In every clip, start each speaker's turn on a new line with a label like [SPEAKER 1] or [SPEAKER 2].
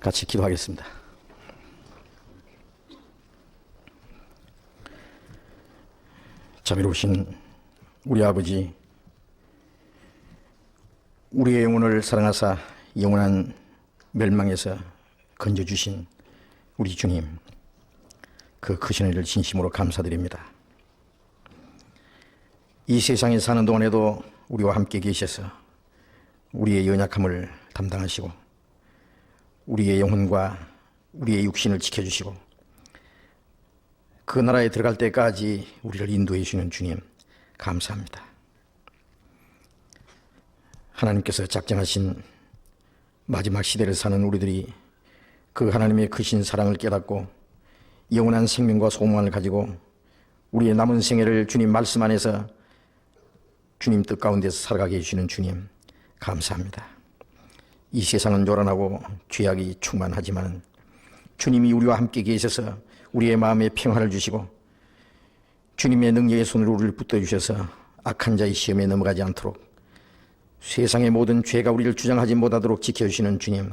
[SPEAKER 1] 같이 기도하겠습니다. 자비로우신 우리 아버지, 우리의 영혼을 사랑하사 영원한 멸망에서 건져주신 우리 주님, 그 크신 은혜를 진심으로 감사드립니다. 이 세상에 사는 동안에도 우리와 함께 계셔서 우리의 연약함을 담당하시고 우리의 영혼과 우리의 육신을 지켜주시고 그 나라에 들어갈 때까지 우리를 인도해 주시는 주님, 감사합니다. 하나님께서 작정하신 마지막 시대를 사는 우리들이 그 하나님의 크신 사랑을 깨닫고 영원한 생명과 소망을 가지고 우리의 남은 생애를 주님 말씀 안에서 주님 뜻 가운데서 살아가게 해주시는 주님, 감사합니다. 이 세상은 요란하고 죄악이 충만하지만 주님이 우리와 함께 계셔서 우리의 마음에 평화를 주시고 주님의 능력의 손으로 우리를 붙들어주셔서 악한 자의 시험에 넘어가지 않도록 세상의 모든 죄가 우리를 주장하지 못하도록 지켜주시는 주님,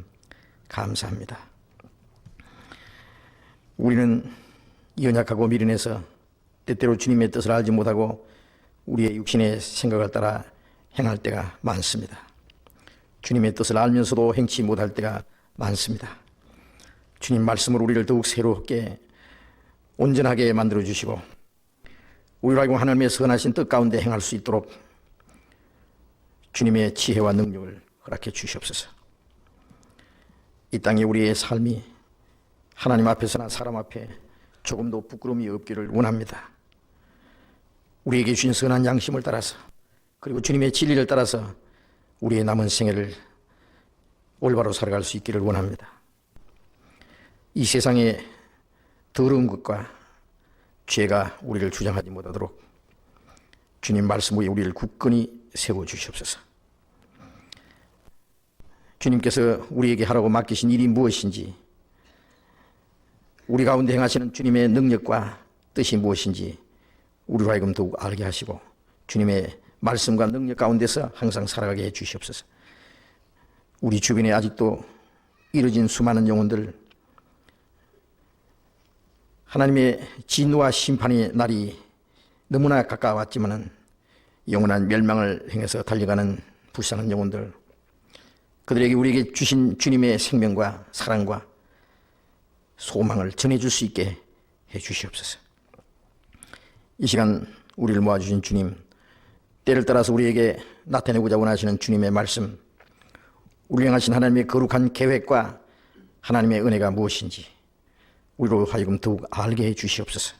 [SPEAKER 1] 감사합니다. 우리는 연약하고 미련해서 때때로 주님의 뜻을 알지 못하고 우리의 육신의 생각을 따라 행할 때가 많습니다. 주님의 뜻을 알면서도 행치 못할 때가 많습니다. 주님 말씀으로 우리를 더욱 새롭게 온전하게 만들어주시고 우리로 하여금 하나님의 선하신 뜻 가운데 행할 수 있도록 주님의 지혜와 능력을 허락해 주시옵소서. 이 땅에 우리의 삶이 하나님 앞에서나 사람 앞에 조금도 부끄러움이 없기를 원합니다. 우리에게 주신 선한 양심을 따라서 그리고 주님의 진리를 따라서 우리의 남은 생애를 올바로 살아갈 수 있기를 원합니다. 이 세상에 더러운 것과 죄가 우리를 주장하지 못하도록 주님 말씀 위에 우리를 굳건히 세워주시옵소서. 주님께서 우리에게 하라고 맡기신 일이 무엇인지, 우리 가운데 행하시는 주님의 능력과 뜻이 무엇인지 우리로 하여금 더욱 알게 하시고 주님의 말씀과 능력 가운데서 항상 살아가게 해 주시옵소서. 우리 주변에 아직도 이뤄진 수많은 영혼들, 하나님의 진노와 심판의 날이 너무나 가까웠지만 영원한 멸망을 향해서 달려가는 불쌍한 영혼들, 그들에게 우리에게 주신 주님의 생명과 사랑과 소망을 전해줄 수 있게 해 주시옵소서. 이 시간 우리를 모아주신 주님, 때를 따라서 우리에게 나타내고자 원하시는 주님의 말씀, 우리를 향하신 하나님의 거룩한 계획과 하나님의 은혜가 무엇인지 우리로 하여금 더욱 알게 해 주시옵소서.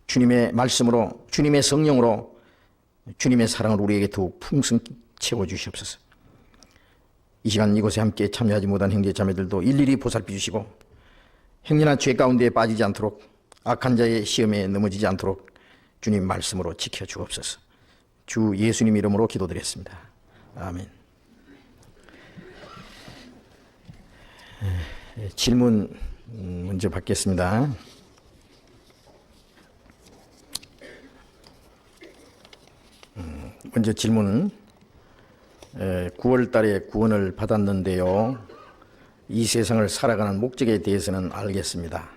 [SPEAKER 1] 주님의 말씀으로, 주님의 성령으로, 주님의 사랑을 우리에게 더욱 풍성히 채워 주시옵소서. 이 시간 이곳에 함께 참여하지 못한 형제 자매들도 일일이 보살펴 주시고 행렬한 죄 가운데 빠지지 않도록, 악한 자의 시험에 넘어지지 않도록 주님 말씀으로 지켜 주옵소서. 주 예수님 이름으로 기도드렸습니다. 아멘. 질문 먼저 받겠습니다. 먼저 질문은 9월 달에 구원을 받았는데요, 이 세상을 살아가는 목적에 대해서는 알겠습니다.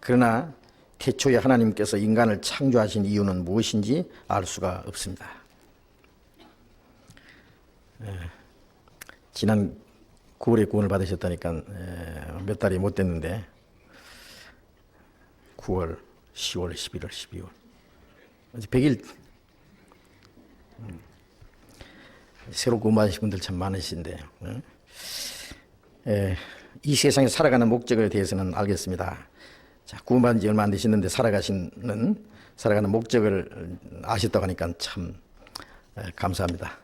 [SPEAKER 1] 그러나 태초에 하나님께서 인간을 창조하신 이유는 무엇인지 알 수가 없습니다. 지난 9월에 구원을 받으셨다니까 몇 달이 못 됐는데 9월, 10월, 11월, 12월 아직 100일 새로 구원받으신 분들 참 많으신데 이 세상에 살아가는 목적에 대해서는 알겠습니다. 자, 구원받은 지 얼마 안 되셨는데 살아가는 목적을 아셨다고 하니까 참 감사합니다.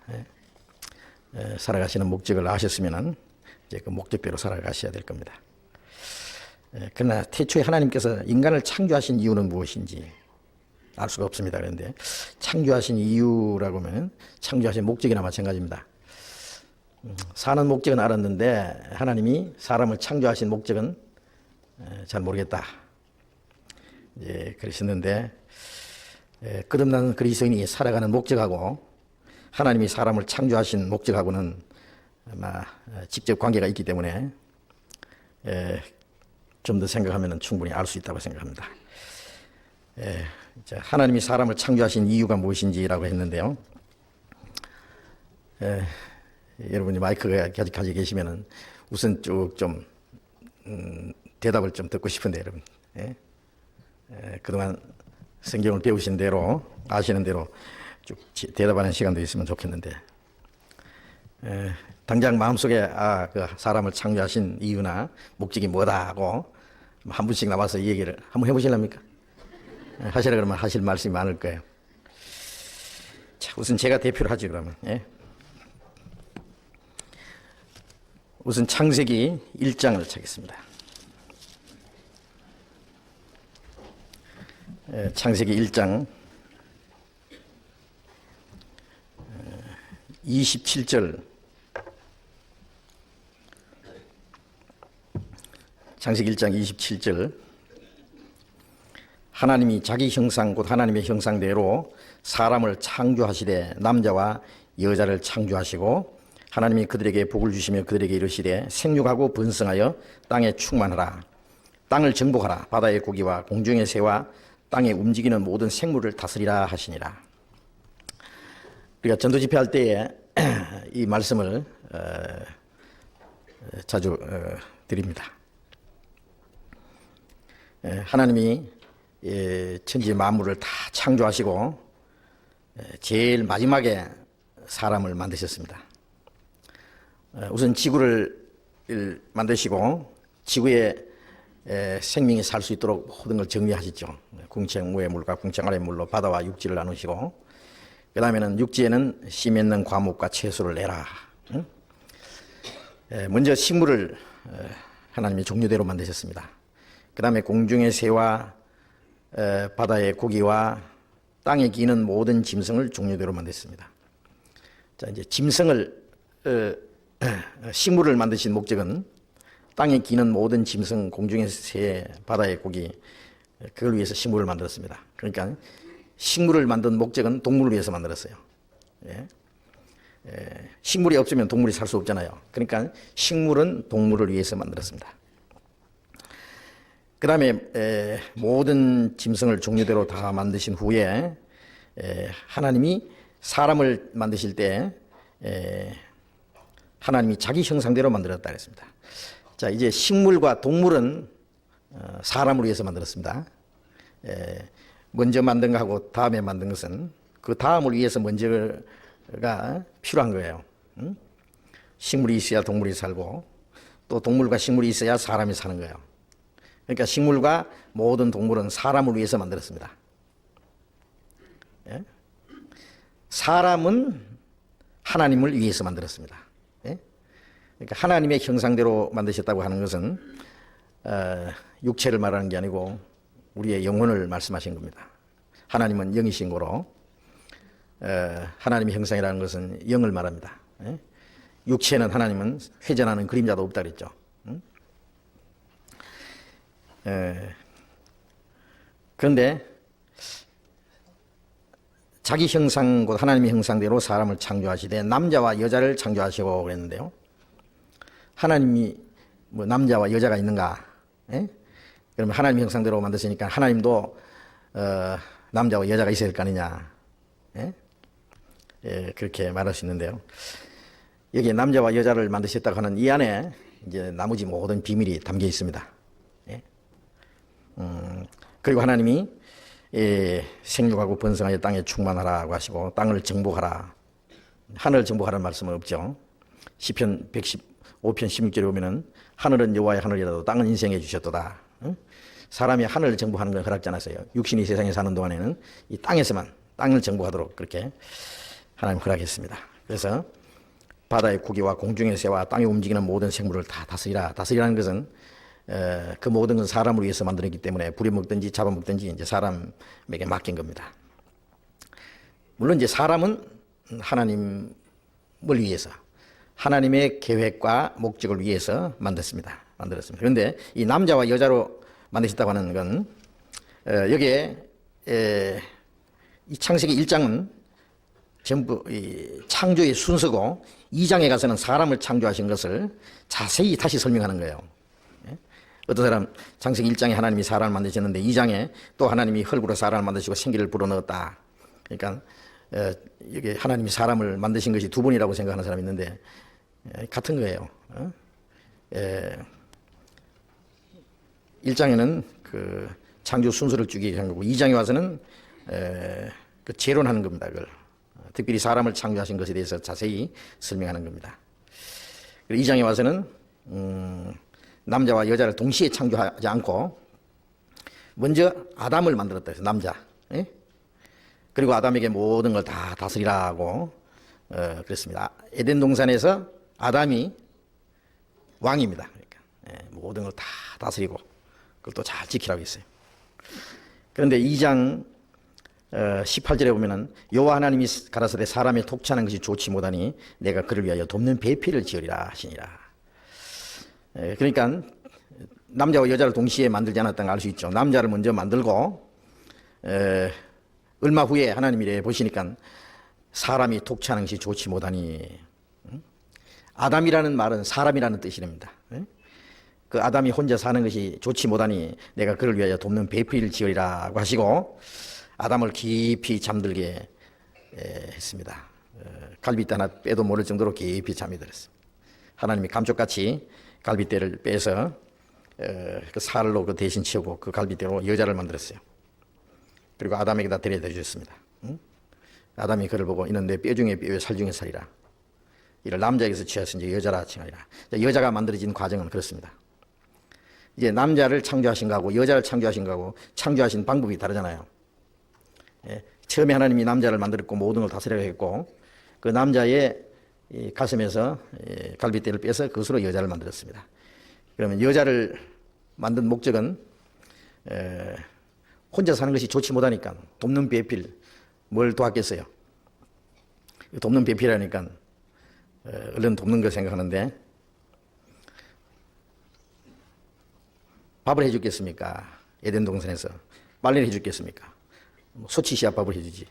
[SPEAKER 1] 살아가시는 목적을 아셨으면 이제 그 목적대로 살아가셔야 될 겁니다. 그러나 태초에 하나님께서 인간을 창조하신 이유는 무엇인지 알 수가 없습니다. 그런데 창조하신 이유라고 하면 창조하신 목적이나 마찬가지입니다. 사는 목적은 알았는데 하나님이 사람을 창조하신 목적은 잘 모르겠다. 예, 그러셨는데 거듭난 그리스도인이 살아가는 목적하고 하나님이 사람을 창조하신 목적하고는 아마 직접 관계가 있기 때문에 좀 더 생각하면 충분히 알 수 있다고 생각합니다. 하나님이 사람을 창조하신 이유가 무엇인지라고 했는데요. 여러분이 마이크가 가지고 계시면은 우선 쭉 좀 대답을 좀 듣고 싶은데 여러분, 그동안 성경을 배우신 대로 아시는 대로 쭉 대답하는 시간도 있으면 좋겠는데, 당장 마음속에 그 사람을 창조하신 이유나 목적이 뭐다 하고 한 분씩 나와서 이 얘기를 한번 해보실랍니까? 하시라 그러면 하실 말씀이 많을 거예요. 자, 우선 제가 대표를 하죠 그러면. 우선 창세기 1장을 찾겠습니다. 창세기 1장 27절. 창세기 1장 27절. 하나님이 자기 형상 곧 하나님의 형상대로 사람을 창조하시되 남자와 여자를 창조하시고 하나님이 그들에게 복을 주시며 그들에게 이르시되 생육하고 번성하여 땅에 충만하라. 땅을 정복하라. 바다의 고기와 공중의 새와 땅에 움직이는 모든 생물을 다스리라 하시니라. 우리가 전도 집회할 때에 이 말씀을 자주 드립니다. 하나님이 천지 만물을 다 창조하시고 제일 마지막에 사람을 만드셨습니다. 우선 지구를 만드시고 지구에 생명이 살 수 있도록 모든 걸 정리하시죠. 궁창 위의 물과 궁창 아래 물로 바다와 육지를 나누시고, 그 다음에는 육지에는 씨 맺는 과목과 채소를 내라. 먼저 식물을 하나님이 종류대로 만드셨습니다. 그 다음에 공중의 새와 바다의 고기와 땅에 기는 모든 짐승을 종류대로 만드셨습니다. 자, 이제 짐승을 식물을 만드신 목적은 땅에 기는 모든 짐승, 공중의 새, 바다의 고기, 그걸 위해서 식물을 만들었습니다. 그러니까 식물을 만든 목적은 동물을 위해서 만들었어요. 식물이 없으면 동물이 살 수 없잖아요. 그러니까 식물은 동물을 위해서 만들었습니다. 그 다음에 모든 짐승을 종류대로 다 만드신 후에 하나님이 사람을 만드실 때 하나님이 자기 형상대로 만들었다 그랬습니다. 자, 이제 식물과 동물은 사람을 위해서 만들었습니다. 먼저 만든 것하고 다음에 만든 것은 그 다음을 위해서 먼저가 필요한 거예요. 식물이 있어야 동물이 살고 또 동물과 식물이 있어야 사람이 사는 거예요. 그러니까 식물과 모든 동물은 사람을 위해서 만들었습니다. 사람은 하나님을 위해서 만들었습니다. 그러니까 하나님의 형상대로 만드셨다고 하는 것은 육체를 말하는 게 아니고 우리의 영혼을 말씀하신 겁니다. 하나님은 영이신 거로 하나님의 형상이라는 것은 영을 말합니다. 육체는 하나님은 회전하는 그림자도 없다 그랬죠. 그런데 자기 형상 곧 하나님의 형상대로 사람을 창조하시되 남자와 여자를 창조하시고 그랬는데요. 하나님이 뭐 남자와 여자가 있는가? 그러면 하나님 형상대로 만드시니까 하나님도 남자와 여자가 있어야 될 거 아니냐? 그렇게 말할 수 있는데요. 여기에 남자와 여자를 만드셨다고 하는 이 안에 이제 나머지 모든 비밀이 담겨 있습니다. 그리고 하나님이 생육하고 번성하여 땅에 충만하라고 하시고 땅을 정복하라. 하늘을 정복하라는 말씀은 없죠. 시편 115편 16절에 보면은 하늘은 여호와의 하늘이라도 땅은 인생해 주셨도다. 사람이 하늘을 정복하는 건 허락지 않았어요. 육신이 세상에 사는 동안에는 이 땅에서만 땅을 정복하도록 그렇게 하나님 허락했습니다. 그래서 바다의 고기와 공중의 새와 땅에 움직이는 모든 생물을 다 다스리라. 다스리라는 것은 그 모든 건 사람을 위해서 만들었기 때문에 부려먹든지 잡아먹든지 이제 사람에게 맡긴 겁니다. 물론 이제 사람은 하나님을 위해서 하나님의 계획과 목적을 위해서 만들었습니다. 그런데 이 남자와 여자로 만드셨다고 하는 건 여기에 이 창세기 1장은 전부 이 창조의 순서고 2장에 가서는 사람을 창조하신 것을 자세히 다시 설명하는 거예요. 어떤 사람 창세기 1장에 하나님이 사람을 만드셨는데 2장에 또 하나님이 흙으로 사람을 만드시고 생기를 불어넣었다. 그러니까 이게 하나님이 사람을 만드신 것이 두 번이라고 생각하는 사람이 있는데 같은 거예요. 1장에는 그 창조 순서를 주기 위한 거고 2장에 와서는 그 재론하는 겁니다. 그걸 특별히 사람을 창조하신 것에 대해서 자세히 설명하는 겁니다. 2장에 와서는 남자와 여자를 동시에 창조하지 않고 먼저 아담을 만들었다 해서 남자, 그리고 아담에게 모든 걸 다 다스리라고 그랬습니다. 에덴 동산에서 아담이 왕입니다. 그러니까 모든 걸 다 다스리고 그걸 또 잘 지키라고 했어요. 그런데 2장 18절에 보면은 여호와 하나님이 가라사대 사람의 독차는 것이 좋지 못하니 내가 그를 위하여 돕는 배필을 지으리라 하시니라. 그러니까 남자와 여자를 동시에 만들지 않았다는 걸 알 수 있죠. 남자를 먼저 만들고 얼마 후에 하나님이 이래 보시니까 사람이 독차는 것이 좋지 못하니, 아담이라는 말은 사람이라는 뜻이랍니다. 그 아담이 혼자 사는 것이 좋지 못하니 내가 그를 위하여 돕는 배필을 지으리라고 하시고 아담을 깊이 잠들게 했습니다. 갈빗대 하나 빼도 모를 정도로 깊이 잠이 들었습니다. 하나님이 감쪽같이 갈빗대를 빼서 그 살로 그 대신 치우고 그 갈빗대로 여자를 만들었어요. 그리고 아담에게다 데려다 주셨습니다. 아담이 그를 보고 이는 내 뼈 중에 뼈요 살 중에 살이라. 이를 남자에게서 취하서 이제 여자라 칭하리라. 여자가 만들어진 과정은 그렇습니다. 이제 남자를 창조하신 거하고 여자를 창조하신 거하고 창조하신 방법이 다르잖아요. 처음에 하나님이 남자를 만들었고 모든 걸 다스리라고 했고 그 남자의 가슴에서 갈빗대를 빼서 그것으로 여자를 만들었습니다. 그러면 여자를 만든 목적은 혼자 사는 것이 좋지 못하니까 돕는 배필, 뭘 도왔겠어요? 돕는 배필이라니까 얼른 돕는 거 생각하는데 밥을 해주겠습니까? 에덴 동산에서 빨래를 해주겠습니까? 소치시야 밥을 해주지,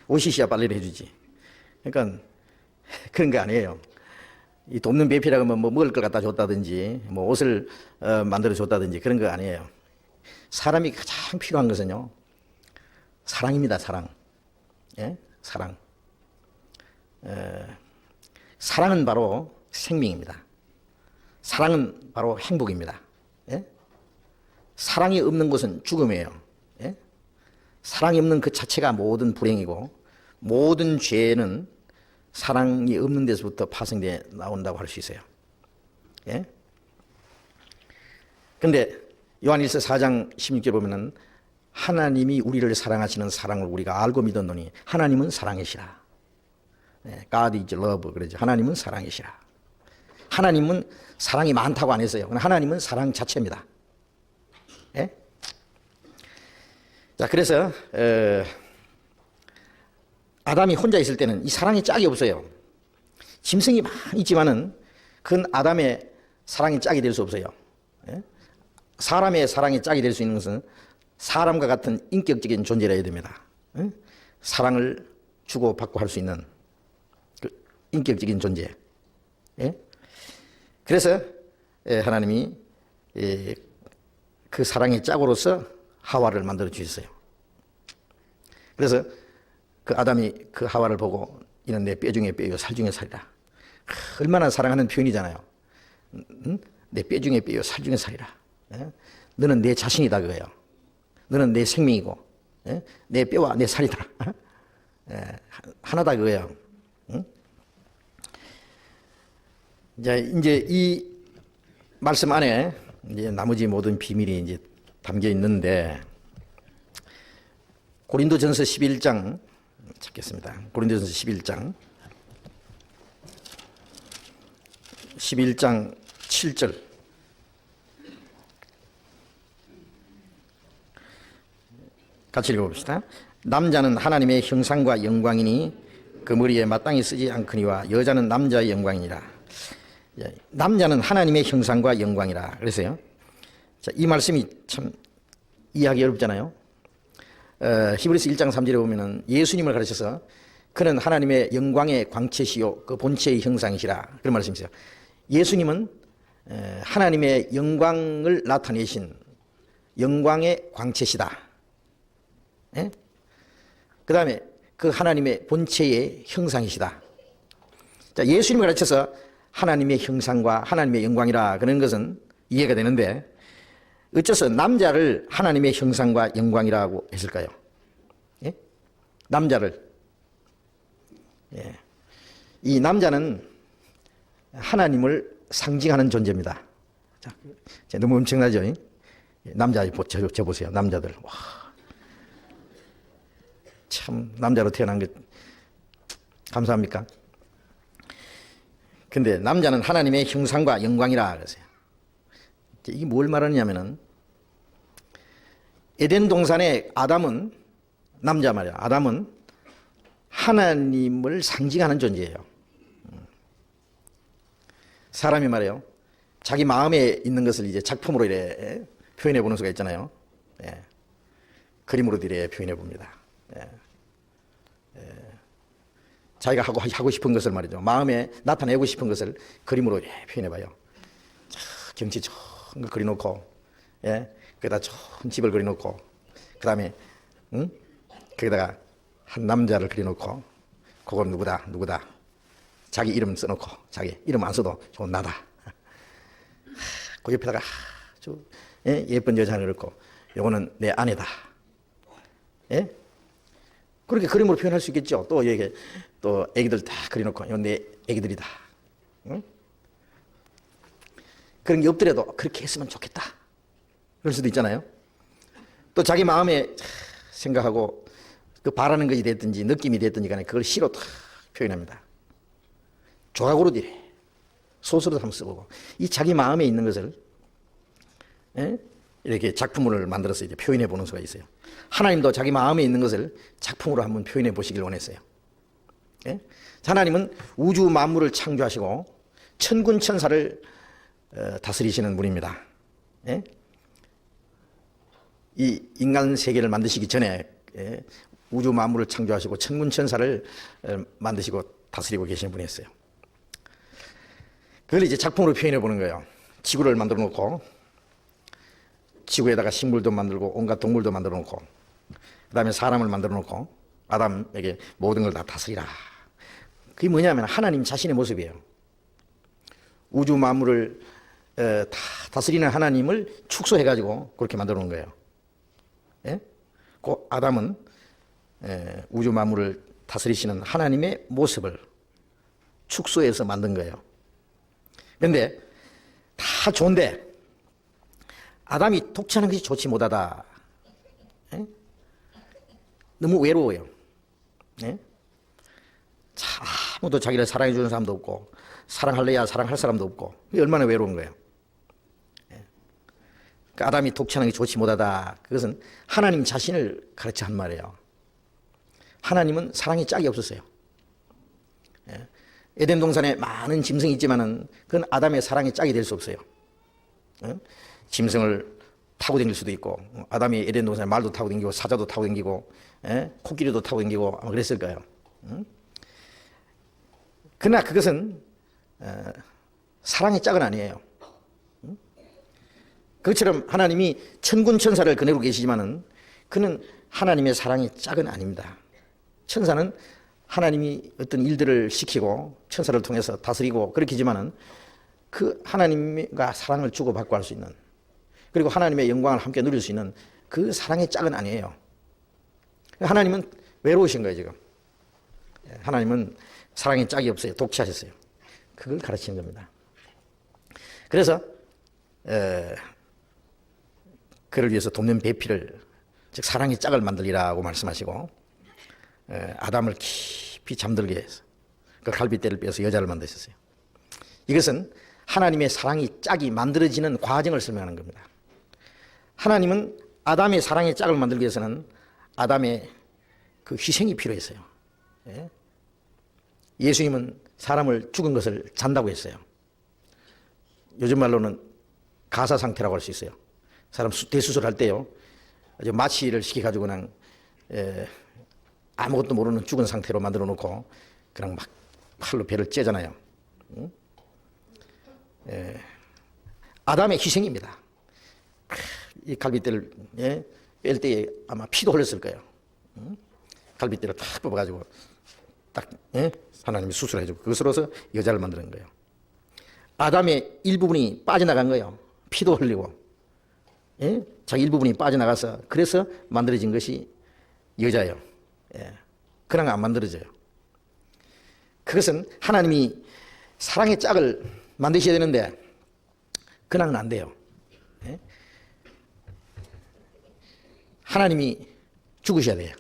[SPEAKER 1] 오시시야 빨래를 해주지. 그러니까 그런 거 아니에요. 이 돕는 배필이라고 하면 뭐 먹을 걸 갖다 줬다든지 뭐 옷을 만들어 줬다든지 그런 거 아니에요. 사람이 가장 필요한 것은요, 사랑입니다. 사랑. 사랑. 사랑은 바로 생명입니다. 사랑은 바로 행복입니다. 사랑이 없는 것은 죽음이에요. 사랑이 없는 그 자체가 모든 불행이고 모든 죄는 사랑이 없는 데서부터 파생돼 나온다고 할 수 있어요. 그런데 요한일서 4장 16절 보면은 하나님이 우리를 사랑하시는 사랑을 우리가 알고 믿었노니 하나님은 사랑이시라. God is love 그러죠. 하나님은 사랑이시라. 하나님은 사랑이 많다고 안 했어요. 하나님은 사랑 자체입니다. 자, 그래서 아담이 혼자 있을 때는 이 사랑의 짝이 없어요. 짐승이 많이 있지만은 그건 아담의 사랑의 짝이 될 수 없어요. 사람의 사랑의 짝이 될 수 있는 것은 사람과 같은 인격적인 존재라 해야 됩니다. 사랑을 주고받고 할 수 있는 그 인격적인 존재. 그래서 하나님이 그 사랑의 짝으로서 하와를 만들어 주셨어요. 그래서 그 아담이 그 하와를 보고 이는 내 뼈 중에 뼈요 살 중에 살이라. 얼마나 사랑하는 표현이잖아요. 내 뼈 중에 뼈요 살 중에 살이라. 너는 내 자신이다 그거예요. 너는 내 생명이고 내 뼈와 내 살이다. 하나다 그거예요. 이제 이 말씀 안에 이제 나머지 모든 비밀이 이제 담겨 있는데 고린도전서 11장 찾겠습니다. 고린도전서 11장 7절 같이 읽어봅시다. 남자는 하나님의 형상과 영광이니 그 머리에 마땅히 쓰지 않거니와 여자는 남자의 영광이니라. 남자는 하나님의 형상과 영광이라 그랬어요. 자, 이 말씀이 참 이해하기 어렵잖아요. 히브리서 1장 3절에 보면은 예수님을 가르쳐서 그는 하나님의 영광의 광채시요 그 본체의 형상이시라 그런 말씀이세요. 예수님은 하나님의 영광을 나타내신 영광의 광채시다. 그 다음에 그 하나님의 본체의 형상이시다. 자, 예수님이 가르쳐서 하나님의 형상과 하나님의 영광이라 그런 것은 이해가 되는데 어째서 남자를 하나님의 형상과 영광이라고 했을까요? 예? 남자를. 예. 이 남자는 하나님을 상징하는 존재입니다. 자, 너무 엄청나죠? 남자 저 보세요. 남자들. 와. 참 남자로 태어난 게 감사합니까? 근데 남자는 하나님의 형상과 영광이라 그러세요. 이게 뭘 말하느냐면은 에덴 동산의 아담은 남자 말이야. 아담은 하나님을 상징하는 존재예요. 사람이 말이에요. 자기 마음에 있는 것을 이제 작품으로 이래 표현해 보는 수가 있잖아요. 예. 그림으로 이래 표현해 봅니다. 예. 자기가 하고 싶은 것을 말이죠. 마음에 나타내고 싶은 것을 그림으로 표현해 봐요. 경치 좋은 걸 그려놓고, 예, 거기다 좋은 집을 그려놓고, 그 다음에, 거기다가 한 남자를 그려놓고, 그건 누구다. 자기 이름 써놓고, 자기 이름 안 써도 좋은 나다. 그 옆에다가 아주 예쁜 여자를 그렸고, 요거는 내 아내다. 예? 그렇게 그림으로 표현할 수 있겠죠. 또 이게 또 애기들 다 그려놓고 이건 내 애기들이다. 응? 그런 게 없더라도 그렇게 했으면 좋겠다. 그럴 수도 있잖아요. 또 자기 마음에 생각하고 그 바라는 것이 됐든지 느낌이 됐든지 간에 그걸 시로 다 표현합니다. 조각으로 이래 소설도 한번 써보고 이 자기 마음에 있는 것을 이렇게 작품을 만들어서 이제 표현해 보는 수가 있어요. 하나님도 자기 마음에 있는 것을 작품으로 한번 표현해 보시길 원했어요. 예? 하나님은 우주 만물을 창조하시고 천군 천사를 다스리시는 분입니다. 예? 이 인간 세계를 만드시기 전에 우주 만물을 창조하시고 천군 천사를 만드시고 다스리고 계시는 분이었어요. 그걸 이제 작품으로 표현해 보는 거예요. 지구를 만들어 놓고 지구에다가 식물도 만들고 온갖 동물도 만들어 놓고 그 다음에 사람을 만들어 놓고 아담에게 모든 걸 다 다스리라. 그게 뭐냐면 하나님 자신의 모습이에요. 우주 만물을 다 다스리는 하나님을 축소해가지고 그렇게 만들어 놓은 거예요. 예? 그 아담은 우주 만물을 다스리시는 하나님의 모습을 축소해서 만든 거예요. 그런데 다 좋은데 아담이 독차는 것이 좋지 못하다. 예? 너무 외로워요. 예? 아무도 자기를 사랑해 주는 사람도 없고 사랑할래야 사랑할 사람도 없고 얼마나 외로운 거예요. 예? 그러니까 아담이 독차는 것이 좋지 못하다. 그것은 하나님 자신을 가르쳐 한 말이에요. 하나님은 사랑이 짝이 없었어요. 예? 에덴 동산에 많은 짐승이 있지만은 그건 아담의 사랑의 짝이 될 수 없어요. 예? 짐승을 타고 다닐 수도 있고 아담이 에덴 동산에 말도 타고 다니고 사자도 타고 다니고 코끼리도 타고 다니고 아마 그랬을 거예요. 그러나 그것은 사랑의 짝은 아니에요. 그것처럼 하나님이 천군 천사를 거느리고 계시지만은 그는 하나님의 사랑의 짝은 아닙니다. 천사는 하나님이 어떤 일들을 시키고 천사를 통해서 다스리고 그렇게 하지만은 그 하나님과 사랑을 주고받고 할 수 있는 그리고 하나님의 영광을 함께 누릴 수 있는 그 사랑의 짝은 아니에요. 하나님은 외로우신 거예요, 지금. 하나님은 사랑의 짝이 없어요. 독차하셨어요. 그걸 가르치는 겁니다. 그래서 그를 위해서 돕는 배필을 즉 사랑의 짝을 만들리라고 말씀하시고 아담을 깊이 잠들게 해서 그 갈빗대를 빼서 여자를 만드셨어요. 이것은 하나님의 사랑의 짝이 만들어지는 과정을 설명하는 겁니다. 하나님은 아담의 사랑의 짝을 만들기 위해서는 아담의 그 희생이 필요했어요. 예수님은 사람을 죽은 것을 잔다고 했어요. 요즘 말로는 가사 상태라고 할 수 있어요. 사람 대수술할 때요, 마취를 시켜가지고 그냥 아무것도 모르는 죽은 상태로 만들어 놓고 그냥 막 팔로 배를 째잖아요. 아담의 희생입니다. 이 갈빗대를 뺄 때에 아마 피도 흘렸을 거예요. 갈빗대를 탁 뽑아가지고 딱 하나님이 수술해주고 그것으로서 여자를 만드는 거예요. 아담의 일부분이 빠져나간 거예요. 피도 흘리고 자기 일부분이 빠져나가서 그래서 만들어진 것이 여자예요. 그냥 안 만들어져요. 그것은 하나님이 사랑의 짝을 만드셔야 되는데 그냥은 안 돼요. 하나님이 죽으셔야 돼요.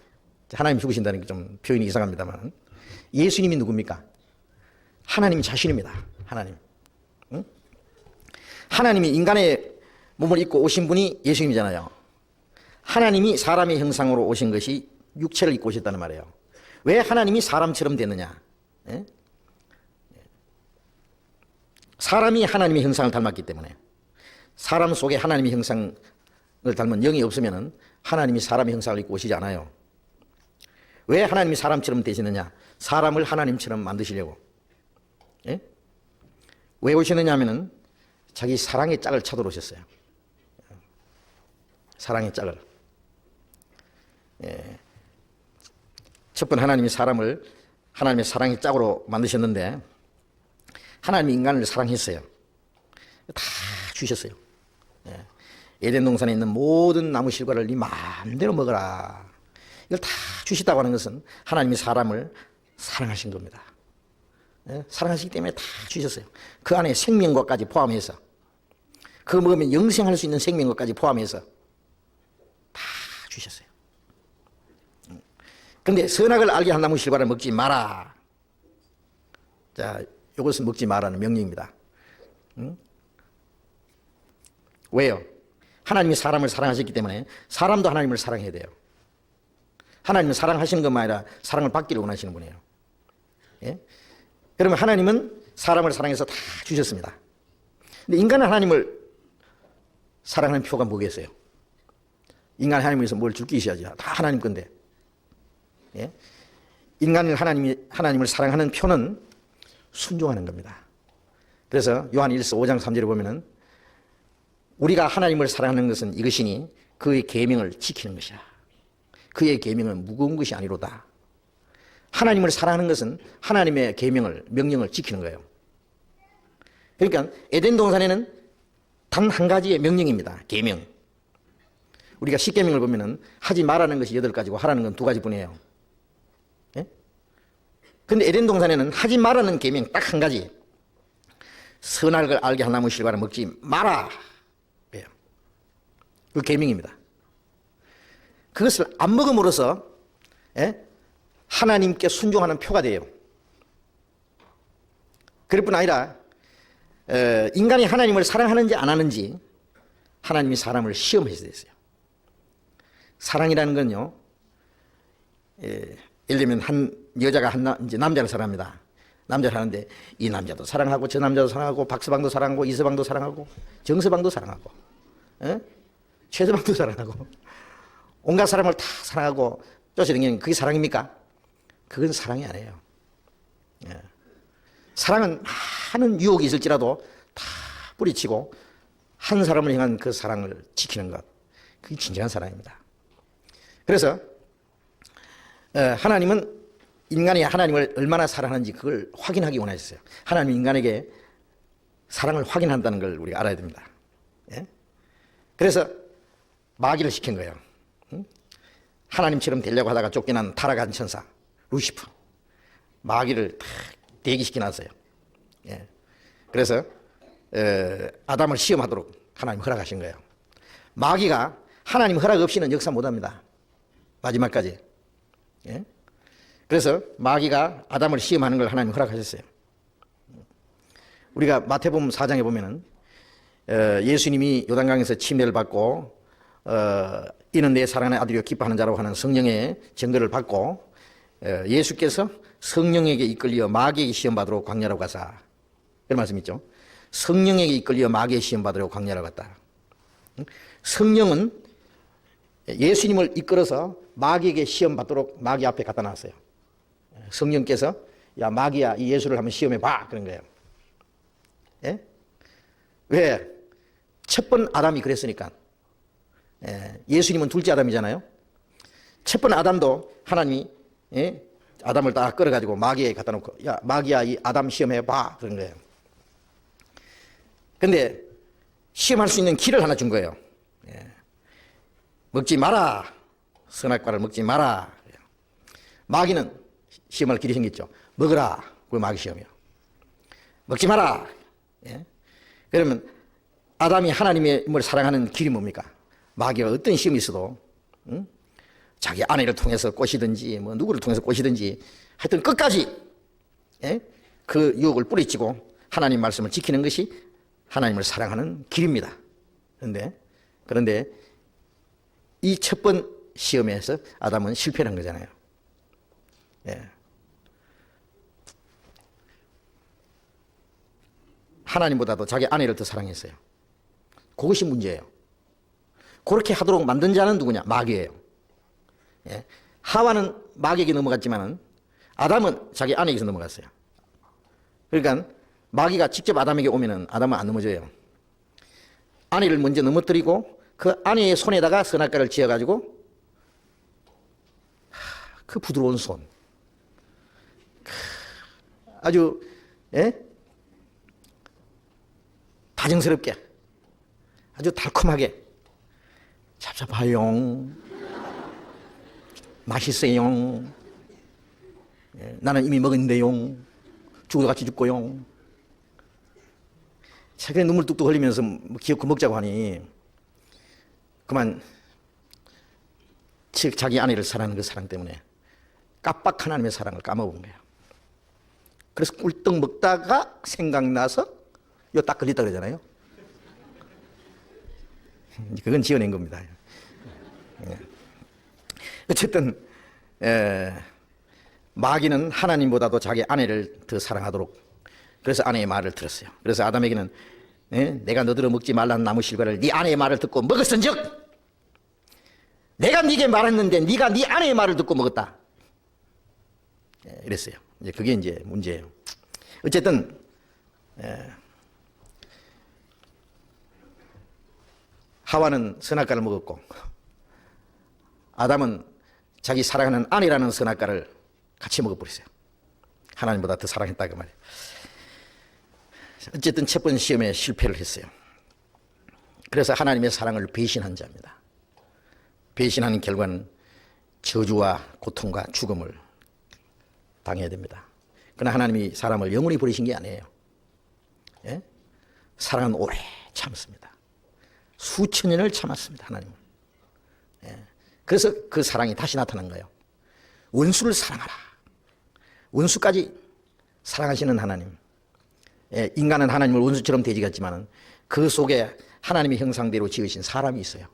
[SPEAKER 1] 하나님이 죽으신다는 게 좀 표현이 이상합니다만 예수님이 누굽니까? 하나님 자신입니다. 하나님. 하나님이 인간의 몸을 입고 오신 분이 예수님이잖아요. 하나님이 사람의 형상으로 오신 것이 육체를 입고 오셨다는 말이에요. 왜 하나님이 사람처럼 됐느냐? 사람이 하나님의 형상을 닮았기 때문에 사람 속에 하나님의 형상을 닮은 영이 없으면 하나님이 사람의 형상을 입고 오시지 않아요. 왜 하나님이 사람처럼 되시느냐? 사람을 하나님처럼 만드시려고. 왜 오시느냐 하면은 자기 사랑의 짝을 찾으러 오셨어요. 사랑의 짝을. 첫 번 하나님이 사람을 하나님의 사랑의 짝으로 만드셨는데 하나님이 인간을 사랑했어요. 다 주셨어요. 에덴 동산에 있는 모든 나무 실과를 네 마음대로 먹어라. 이걸 다 주셨다고 하는 것은 하나님이 사람을 사랑하신 겁니다. 사랑하시기 때문에 다 주셨어요. 그 안에 생명과까지 포함해서 그거 먹으면 영생할 수 있는 생명과까지 포함해서 다 주셨어요. 그런데 선악을 알게 한 나무 실과를 먹지 마라. 자, 이것은 먹지 마라는 명령입니다. 왜요? 하나님이 사람을 사랑하셨기 때문에 사람도 하나님을 사랑해야 돼요. 하나님은 사랑하시는 것만 아니라 사랑을 받기를 원하시는 분이에요. 그러면 하나님은 사람을 사랑해서 다 주셨습니다. 근데 인간은 하나님을 사랑하는 표가 뭐겠어요? 인간 하나님을 위해서 뭘 줄게 있어야죠. 다 하나님 건데. 인간을 하나님을 사랑하는 표는 순종하는 겁니다. 그래서 요한 1서 5장 3절에 보면은 우리가 하나님을 사랑하는 것은 이것이니 그의 계명을 지키는 것이라. 그의 계명은 무거운 것이 아니로다. 하나님을 사랑하는 것은 하나님의 계명을 명령을 지키는 거예요. 그러니까 에덴 동산에는 단 한 가지의 명령입니다. 계명. 우리가 십계명을 보면은 하지 말라는 것이 8가지고 하라는 건 2가지뿐이에요. 그런데 에덴 동산에는 하지 말라는 계명 딱 한 가지. 선악을 알게 한 나무 실과를 먹지 마라. 그 계명입니다. 그것을 안 먹음으로써 하나님께 순종하는 표가 돼요. 그럴 뿐 아니라 인간이 하나님을 사랑하는지 안 하는지 하나님이 사람을 시험해서 됐어요. 사랑이라는 건요, 예를 들면 한 여자가 이제 남자를 사랑합니다. 남자를 하는데 이 남자도 사랑하고 저 남자도 사랑하고 박서방도 사랑하고 이서방도 사랑하고 정서방도 사랑하고 최서방도 사랑하고 온갖 사람을 다 사랑하고 쫓아다니는 그게 사랑입니까? 그건 사랑이 아니에요. 사랑은 많은 유혹이 있을지라도 다 뿌리치고 한 사람을 향한 그 사랑을 지키는 것, 그게 진정한 사랑입니다. 그래서 하나님은 인간이 하나님을 얼마나 사랑하는지 그걸 확인하기 원하셨어요. 하나님이 인간에게 사랑을 확인한다는 걸 우리가 알아야 됩니다. 그래서 마귀를 시킨 거예요. 하나님처럼 되려고 하다가 쫓겨난 타락한 천사 루시퍼, 마귀를 탁 대기시켜 놨어요. 그래서 아담을 시험하도록 하나님 허락하신 거예요. 마귀가 하나님 허락 없이는 역사 못합니다. 마지막까지. 그래서 마귀가 아담을 시험하는 걸 하나님 허락하셨어요. 우리가 마태복음 4장에 보면은 예수님이 요단강에서 침례를 받고 이는 내 사랑하는 아들이요 기뻐하는 자라고 하는 성령의 증거를 받고 예수께서 성령에게 이끌려 마귀에게 시험받으러 광야로 가사, 그런 말씀 있죠. 성령에게 이끌려 마귀에 시험받으러 광야로 갔다. 성령은 예수님을 이끌어서 마귀에게 시험받도록 마귀 앞에 갖다 놨어요. 성령께서 야 마귀야 이 예수를 한번 시험해 봐, 그런 거예요. 왜? 첫 번 아담이 그랬으니까. 예수님은 둘째 아담이잖아요. 첫 번 아담도 하나님이 아담을 딱 끌어가지고 마귀에 갖다 놓고, 야 마귀야 이 아담 시험해봐, 그런 거예요. 근데 시험할 수 있는 길을 하나 준 거예요. 먹지 마라, 선악과를 먹지 마라. 마귀는 시험할 길이 생겼죠. 먹으라, 그게 마귀 시험이요. 먹지 마라. 그러면 아담이 하나님을 사랑하는 길이 뭡니까? 마귀가 어떤 시험이 있어도 자기 아내를 통해서 꼬시든지 뭐 누구를 통해서 꼬시든지 하여튼 끝까지 그 유혹을 뿌리치고 하나님 말씀을 지키는 것이 하나님을 사랑하는 길입니다. 그런데 이 첫 번 시험에서 아담은 실패를 한 거잖아요. 하나님보다도 자기 아내를 더 사랑했어요. 그것이 문제예요. 그렇게 하도록 만든 자는 누구냐? 마귀예요. 하와는 마귀에게 넘어갔지만 아담은 자기 아내에게서 넘어갔어요. 그러니까 마귀가 직접 아담에게 오면은 아담은 안 넘어져요. 아내를 먼저 넘어뜨리고 그 아내의 손에다가 선악과를 쥐어가지고 그 부드러운 손, 아주 다정스럽게 아주 달콤하게 잡잡하요, 맛있어요, 나는 이미 먹었는데요, 죽어도 같이 죽고요. 최근에 눈물 뚝뚝 흘리면서 기어코 먹자고 하니 그만 자기 아내를 사랑하는 그 사랑 때문에 깜빡 하나님의 사랑을 까먹은 거예요. 그래서 꿀떡 먹다가 생각나서 요 딱 걸렸다 그러잖아요. 그건 지어낸 겁니다. 어쨌든 마귀는 하나님보다도 자기 아내를 더 사랑하도록, 그래서 아내의 말을 들었어요. 그래서 아담에게는 내가 너더러 먹지 말라는 나무 실과를 네 아내의 말을 듣고 먹었은즉 내가 네게 말했는데 네가 네 아내의 말을 듣고 먹었다. 이랬어요. 이제 그게 이제 문제예요. 어쨌든 하와는 선악과를 먹었고 아담은 자기 사랑하는 아내라는 선악과를 같이 먹어버렸어요. 하나님보다 더 사랑했다 그 말이에요. 어쨌든 첫 번째 시험에 실패를 했어요. 그래서 하나님의 사랑을 배신한 자입니다. 배신하는 결과는 저주와 고통과 죽음을 당해야 됩니다. 그러나 하나님이 사람을 영원히 버리신 게 아니에요. 사랑은 오래 참습니다. 수천 년을 참았습니다. 하나님은. 그래서 그 사랑이 다시 나타난 거예요. 원수를 사랑하라. 원수까지 사랑하시는 하나님. 인간은 하나님을 원수처럼 대지겠지만 그 속에 하나님의 형상대로 지으신 사람이 있어요.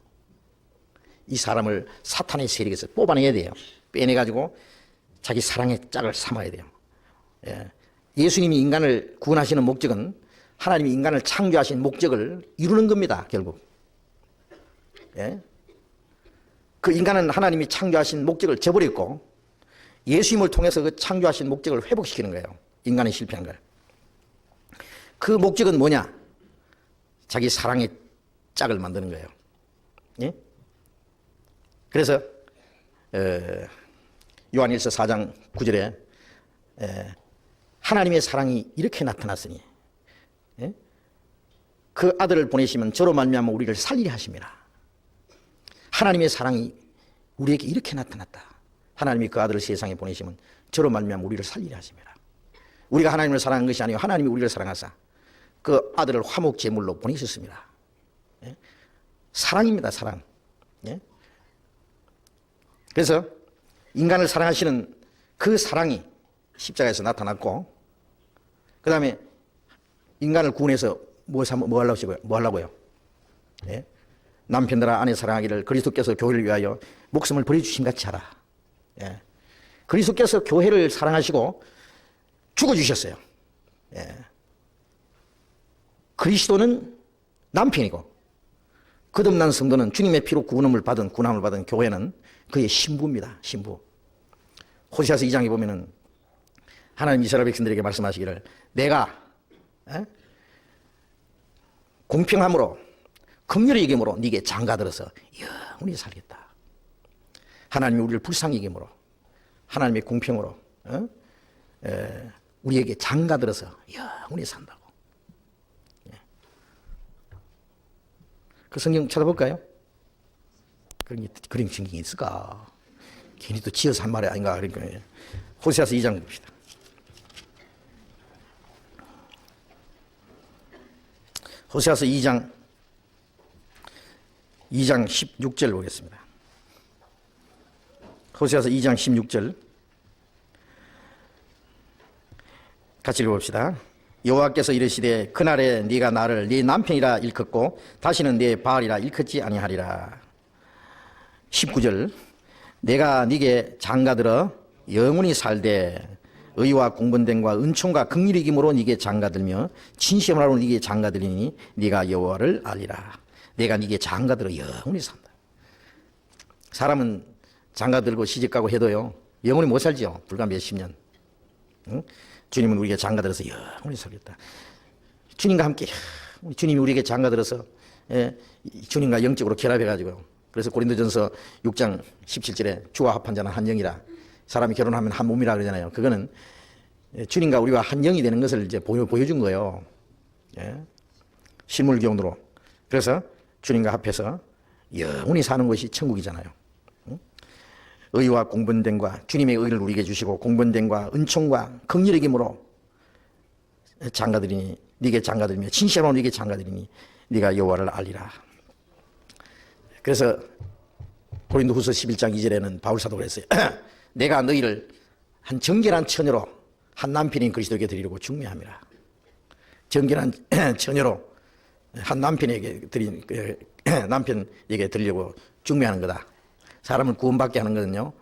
[SPEAKER 1] 이 사람을 사탄의 세력에서 뽑아내야 돼요. 빼내가지고 자기 사랑의 짝을 삼아야 돼요. 예수님이 인간을 구원하시는 목적은 하나님이 인간을 창조하신 목적을 이루는 겁니다. 결국. 그 인간은 하나님이 창조하신 목적을 저버렸고 예수님을 통해서 그 창조하신 목적을 회복시키는 거예요. 인간이 실패한 걸. 그 목적은 뭐냐? 자기 사랑의 짝을 만드는 거예요. 그래서 요한일서 4장 9절에 하나님의 사랑이 이렇게 나타났으니 그 아들을 보내시면 저로 말미암아 우리를 살리려 하심이라. 하나님의 사랑이 우리에게 이렇게 나타났다. 하나님이 그 아들을 세상에 보내시면 저로 말미암아 우리를 살리려 하심이라. 우리가 하나님을 사랑한 것이 아니요 하나님이 우리를 사랑하사 그 아들을 화목 제물로 보내셨습니다. 사랑입니다. 사랑. 그래서 인간을 사랑하시는 그 사랑이 십자가에서 나타났고 그 다음에 인간을 구원해서 뭐 하려고요? 남편들아 아내 사랑하기를 그리스도께서 교회를 위하여 목숨을 버려주신 같이 하라. 그리스도께서 교회를 사랑하시고 죽어주셨어요. 그리스도는 남편이고 거듭난 성도는 주님의 피로 구원함을 받은 교회는 그의 신부입니다. 신부. 호세아서 2장에 보면은 하나님 이스라엘 백성들에게 말씀하시기를 내가 공평함으로 긍휼히 여김으로 네게 장가들어서 영원히 살겠다. 하나님이 우리를 불쌍히 여김으로 하나님의 공평으로 우리에게 장가들어서 영원히 산다고. 그 성경 찾아볼까요? 그런 성경이 있을까? 괜히 또 지어서 한 말이 아닌가. 그러니까 호세아서 2장 봅시다. 호세아서 2장 16절 보겠습니다. 호세아서 2장 16절 같이 읽어봅시다. 여호와께서 이르시되 그날에 네가 나를 네 남편이라 일컫고 다시는 네 바알이라 일컫지 아니하리라. 19절 내가 네게 장가들어 영원히 살되 의와 공분됨과 은총과 긍휼히 여김으로 네게 장가들며 진실을 하러 네게 장가들이니 네가 여호와를 알리라. 내가 네게 장가들어 영원히 산다. 사람은 장가들고 시집가고 해도요 영원히 못 살지요. 불과 몇십 년. 응? 주님은 우리에게 장가들어서 영원히 살겠다. 주님과 함께 주님이 우리에게 장가들어서 주님과 영적으로 결합해가지고, 그래서 고린도전서 6장 17절에 주와 합한 자는 한 영이라. 사람이 결혼하면 한 몸이라 그러잖아요. 그거는 주님과 우리와 한 영이 되는 것을 이제 보여준 거예요. 실물교훈으로. 그래서 주님과 합해서 영원히 사는 것이 천국이잖아요. 의와 공분됨과 주님의 의를 우리에게 주시고 공분됨과 은총과 긍휼히 여김으로 장가들이니 네게 장가들며 진실로 네게 장가들이니 네가 여호와를 알리라. 그래서 고린도후서 11장 2절에는 바울 사도가 했어요. 내가 너희를 한 정결한 처녀로 한 남편인 그리스도에게 드리려고 중매함이라. 정결한 처녀로 한 남편에게 남편에게 드리려고 중매하는 거다. 사람을 구원받게 하는 거는요,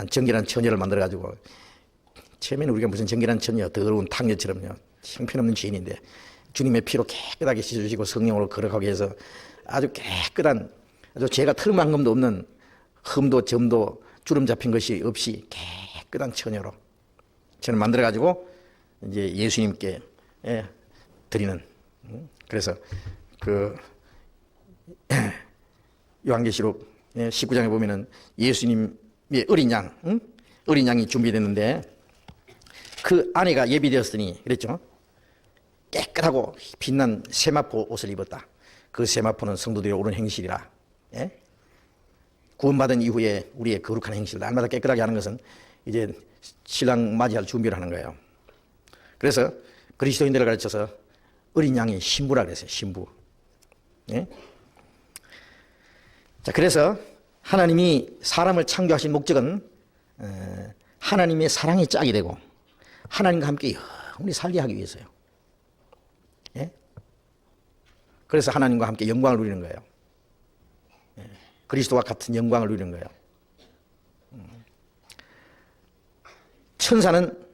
[SPEAKER 1] 정결한 처녀를 만들어가지고, 처음에는 우리가 무슨 정결한 처녀, 더러운 탕녀처럼요, 형편없는 죄인인데, 주님의 피로 깨끗하게 씻어주시고 성령으로 거룩하게 해서 아주 깨끗한, 아주 죄가 털만큼도 없는 흠도 점도 주름 잡힌 것이 없이 깨끗한 처녀로 저는 만들어가지고, 이제 예수님께 드리는, 그래서 요한계시록 19장에 보면은 예수님의 어린 양, 어린 양이 준비됐는데 그 아내가 예비되었으니 그랬죠. 깨끗하고 빛난 세마포 옷을 입었다. 그 세마포는 성도들의 옳은 행실이라. 구원받은 이후에 우리의 거룩한 행실, 날마다 깨끗하게 하는 것은 이제 신랑 맞이할 준비를 하는 거예요. 그래서 그리스도인들을 가르쳐서 어린 양의 신부라 그랬어요. 신부. 자, 그래서 하나님이 사람을 창조하신 목적은 하나님의 사랑의 짝이 되고 하나님과 함께 영원히 살게 하기 위해서요. 그래서 하나님과 함께 영광을 누리는 거예요. 그리스도와 같은 영광을 누리는 거예요. 천사는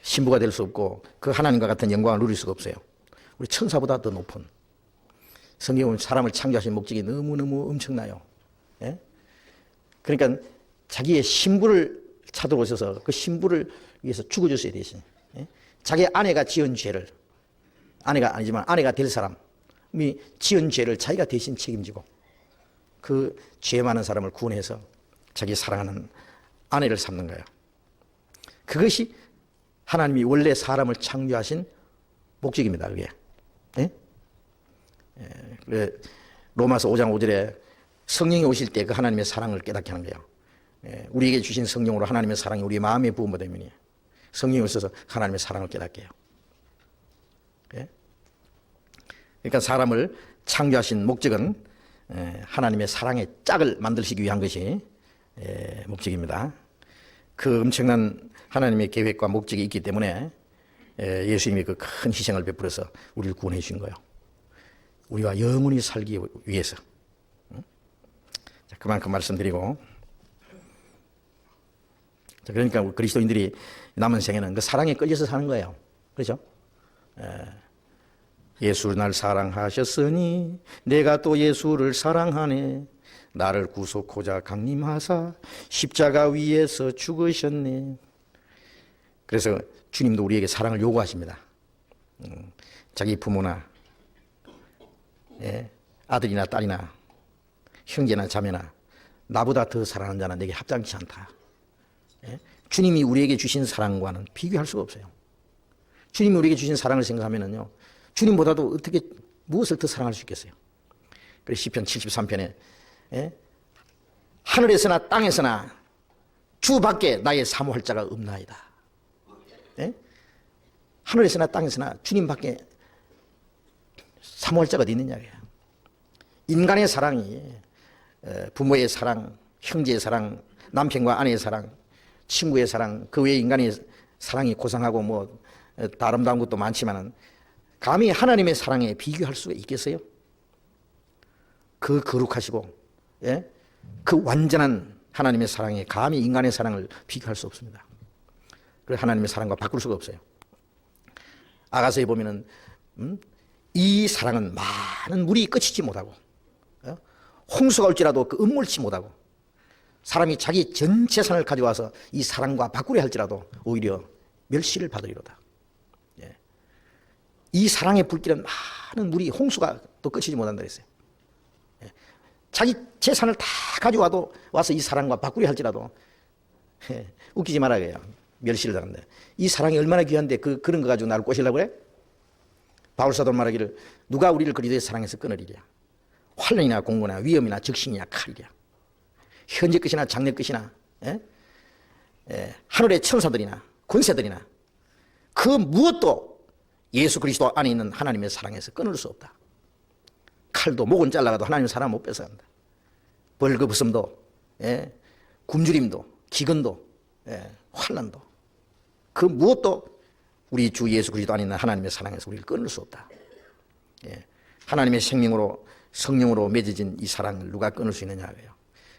[SPEAKER 1] 신부가 될 수 없고 그 하나님과 같은 영광을 누릴 수가 없어요. 우리 천사보다 더 높은, 성경은 사람을 창조하신 목적이 너무너무 엄청나요. 그러니까 자기의 신부를 찾으러 오셔서 그 신부를 위해서 죽어줬어야 되시. 자기 아내가 지은 죄를, 아내가 아니지만 아내가 될 사람이 지은 죄를 자기가 대신 책임지고 그 죄 많은 사람을 구원해서 자기 사랑하는 아내를 삼는 거예요. 그것이 하나님이 원래 사람을 창조하신 목적입니다. 그게. 로마서 5장 5절에 성령이 오실 때 그 하나님의 사랑을 깨닫게 하는 거예요. 우리에게 주신 성령으로 하나님의 사랑이 우리 마음에 부음받으면 성령이 오셔서 하나님의 사랑을 깨닫게 해요. 그러니까 사람을 창조하신 목적은 하나님의 사랑의 짝을 만드시기 위한 것이 목적입니다. 그 엄청난 하나님의 계획과 목적이 있기 때문에 예수님이 그 큰 희생을 베풀어서 우리를 구원해 주신 거예요. 우리와 영원히 살기 위해서. 자, 그만큼 말씀드리고, 자, 그러니까 우리 그리스도인들이 남은 생에는 그 사랑에 끌려서 사는 거예요. 그렇죠? 예수 날 사랑하셨으니 내가 또 예수를 사랑하네. 나를 구속하자 강림하사 십자가 위에서 죽으셨네. 그래서 주님도 우리에게 사랑을 요구하십니다. 자기 부모나 아들이나 딸이나 형제나 자매나 나보다 더 사랑하는 자는 내게 합당치 않다. 예? 주님이 우리에게 주신 사랑과는 비교할 수가 없어요. 주님이 우리에게 주신 사랑을 생각하면요, 주님보다도 어떻게 무엇을 더 사랑할 수 있겠어요? 그래서 시편 73편에 하늘에서나 땅에서나 주 밖에 나의 사모할 자가 없나이다. 예? 하늘에서나 땅에서나 주님 밖에 사모할 자가 어디 있느냐고요. 인간의 사랑이 부모의 사랑, 형제의 사랑, 남편과 아내의 사랑, 친구의 사랑, 그 외에 인간의 사랑이 고상하고 뭐 아름다운 것도 많지만은 감히 하나님의 사랑에 비교할 수가 있겠어요? 그 거룩하시고 그 완전한 하나님의 사랑에 감히 인간의 사랑을 비교할 수 없습니다. 그래서 하나님의 사랑과 바꿀 수가 없어요. 아가서에 보면은 이 사랑은 많은 물이 끝이지 못하고 홍수가 올지라도 그 음몰치 못하고 사람이 자기 전 재산을 가져와서 이 사랑과 바꾸려 할지라도 오히려 멸시를 받으리로다. 이 사랑의 불길은 많은 물이 홍수가 또 끝이지 못한다 했어요. 자기 재산을 다 가져와도 와서 이 사랑과 바꾸려 할지라도 웃기지 말아야 해요. 멸시를 당한다. 이 사랑이 얼마나 귀한데 그런 거 가지고 나를 꼬시려고 그래? 바울사도 말하기를 누가 우리를 그리스도의 사랑에서 끊으리랴. 환난이나 공고나 위험이나 적신이나 칼이랴. 현재 것이나 장래 것이나 하늘의 천사들이나 권세들이나 그 무엇도 예수 그리스도 안에 있는 하나님의 사랑에서 끊을 수 없다. 칼도 목은 잘라가도 하나님의 사랑 못 뺏어간다. 벌거벗음도 굶주림도 기근도 환난도 그 무엇도 우리 주 예수 그리스도 안에 있는 하나님의 사랑에서 우리를 끊을 수 없다. 하나님의 생명으로 성령으로 맺어진 이 사랑을 누가 끊을 수 있느냐고요.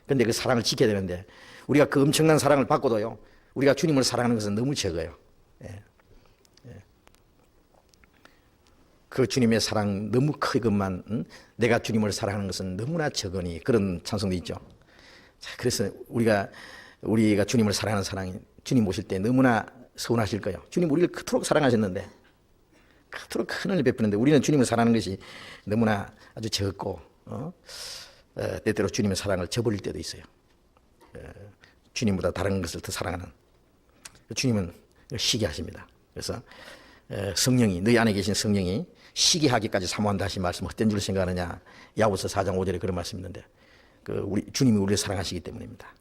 [SPEAKER 1] 그런데 그 사랑을 지켜야 되는데 우리가 그 엄청난 사랑을 받고도요, 우리가 주님을 사랑하는 것은 너무 적어요. 그 주님의 사랑 너무 크건만 내가 주님을 사랑하는 것은 너무나 적으니 그런 찬송도 있죠. 자, 그래서 우리가 주님을 사랑하는 사랑이 주님 오실 때 너무나 서운하실 거예요. 주님 우리를 그토록 사랑하셨는데 그토록 큰 은혜를 베푸는데 우리는 주님을 사랑하는 것이 너무나 아주 적고 때때로 주님의 사랑을 저버릴 때도 있어요. 주님보다 다른 것을 더 사랑하는 주님은 시기하십니다. 그래서 성령이 너희 안에 계신 성령이 시기하기까지 사모한다 하신 말씀 헛된 줄 생각하느냐. 야고보서 4장 5절에 그런 말씀이 있는데 우리 주님이 우리를 사랑하시기 때문입니다.